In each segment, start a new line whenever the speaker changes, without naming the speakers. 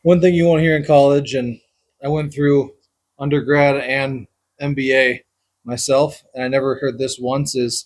One thing you won't hear in college, and I went through undergrad and MBA myself, and I never heard this once, is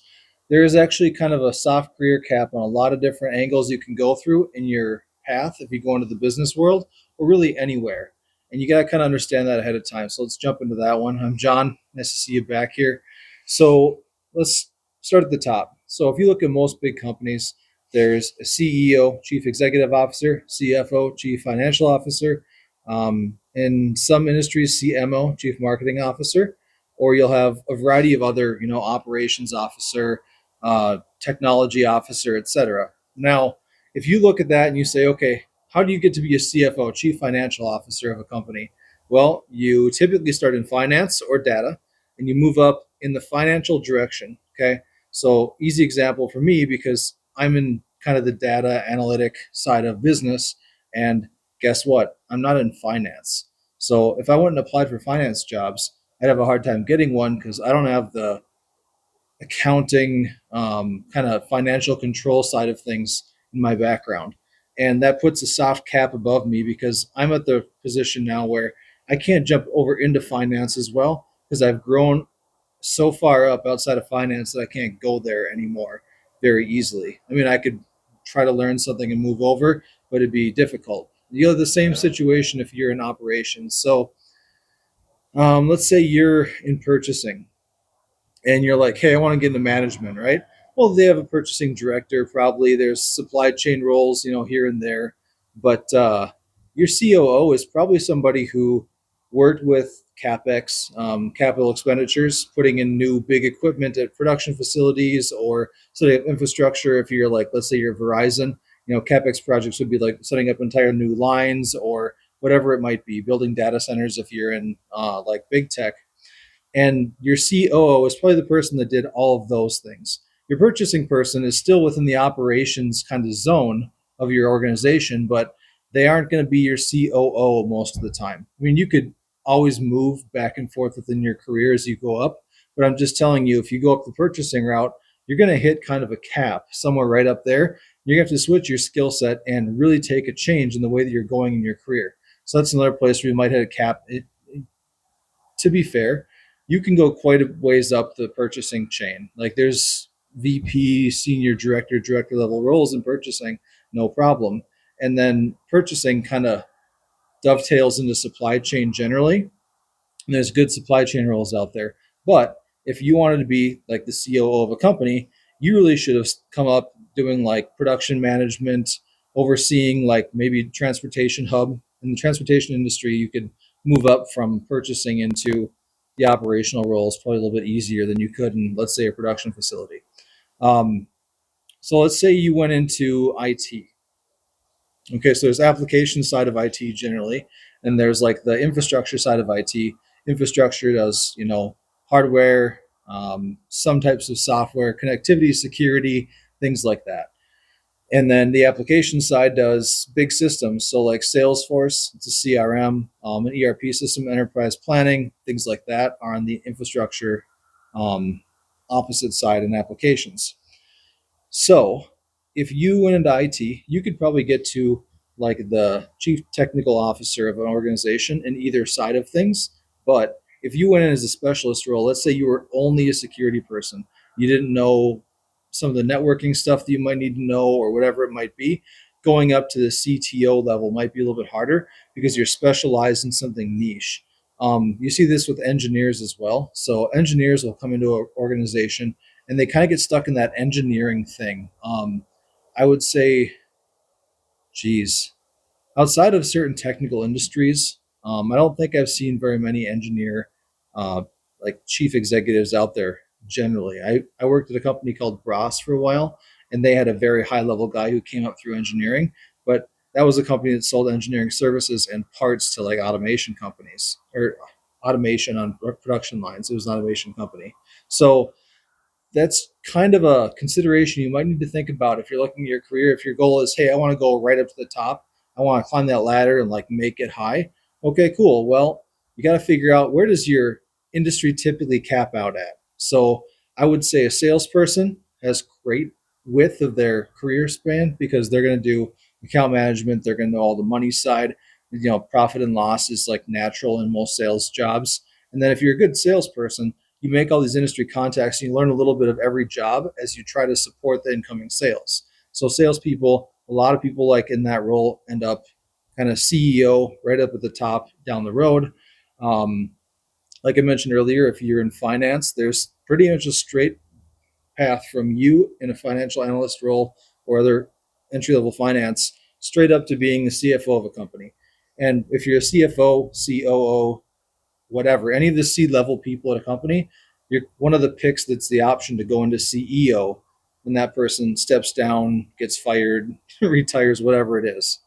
there is actually kind of a soft career cap on a lot of different angles you can go through in your path if you go into the business world or really anywhere. And you got to kind of understand that ahead of time. So let's jump into that one. I'm John. Nice to see you back here. So let's start at the top. So if you look at most big companies, there's a CEO, Chief Executive Officer, CFO, Chief Financial Officer. In some industries, CMO, Chief Marketing Officer, or you'll have a variety of other, operations officer, technology officer, etc. Now, if you look at that and you say, okay, how do you get to be a CFO, Chief Financial Officer of a company? Well, you typically start in finance or data, and you move up in the financial direction. Okay, so easy example for me because I'm in kind of the data analytic side of business. And guess what? I'm not in finance. So if I went and applied for finance jobs, I'd have a hard time getting one because I don't have the accounting, kind of financial control side of things in my background. And that puts a soft cap above me because I'm at the position now where I can't jump over into finance as well because I've grown so far up outside of finance that I can't go there anymore very easily. I mean, I could try to learn something and move over, but it'd be difficult. You have the same situation if you're in operations. So let's say you're in purchasing and you're like, hey, I want to get into management, right? Well, they have a purchasing director, probably. There's supply chain roles, here and there. But your COO is probably somebody who worked with CapEx, capital expenditures, putting in new big equipment at production facilities or setting up infrastructure. If you're like, let's say you're Verizon, CapEx projects would be like setting up entire new lines or whatever it might be, building data centers if you're in like big tech, and your COO is probably the person that did all of those things. Your purchasing person is still within the operations kind of zone of your organization, but they aren't going to be your COO most of the time. I mean, you could always move back and forth within your career as you go up, but I'm just telling you, if you go up the purchasing route, you're going to hit kind of a cap somewhere right up there. You're going to have to switch your skill set and really take a change in the way that you're going in your career. So that's another place where you might hit a cap. To be fair, you can go quite a ways up the purchasing chain. Like there's VP, senior director, director level roles in purchasing, no problem. And then purchasing kind of dovetails into supply chain generally. And there's good supply chain roles out there. But if you wanted to be like the COO of a company, you really should have come up doing like production management, overseeing like maybe transportation hub. In the transportation industry, you could move up from purchasing into the operational roles probably a little bit easier than you could in, let's say, a production facility. Um, so let's say you went into IT. Okay, so there's application side of IT generally, and there's like the infrastructure side of IT. Infrastructure does, hardware, some types of software, connectivity, security, things like that. And then the application side does big systems. So like Salesforce, it's a CRM, an ERP system, enterprise planning, things like that are on the infrastructure um, opposite side in applications. So if you went into IT, you could probably get to like the chief technical officer of an organization in either side of things. But if you went in as a specialist role, let's say you were only a security person, you didn't know some of the networking stuff that you might need to know or whatever it might be, going up to the CTO level might be a little bit harder because you're specialized in something niche. You see this with engineers as well. So engineers will come into an organization and they kind of get stuck in that engineering thing. I would say, geez, outside of certain technical industries, I don't think I've seen very many engineer, uh, like chief executives out there generally. I worked at a company called Bros for a while, and they had a very high level guy who came up through engineering, but that was a company that sold engineering services and parts to like automation companies or automation on production lines. It was an automation company. So that's kind of a consideration you might need to think about if you're looking at your career. If your goal is, hey, I want to go right up to the top, I want to climb that ladder and like make it high. Okay, cool. Well, you got to figure out where does your industry typically cap out at. So I would say a salesperson has great width of their career span because they're going to do account management, they're going to know all the money side, profit and loss is like natural in most sales jobs. And then if you're a good salesperson, you make all these industry contacts and you learn a little bit of every job as you try to support the incoming sales. So salespeople, a lot of people like in that role end up kind of CEO right up at the top down the road. Um, like I mentioned earlier, if you're in finance, there's pretty much a straight path from you in a financial analyst role or other entry level finance straight up to being the CFO of a company. And if you're a CFO, COO, whatever, any of the C level people at a company, you're one of the picks that's the option to go into CEO when that person steps down, gets fired, retires, whatever it is.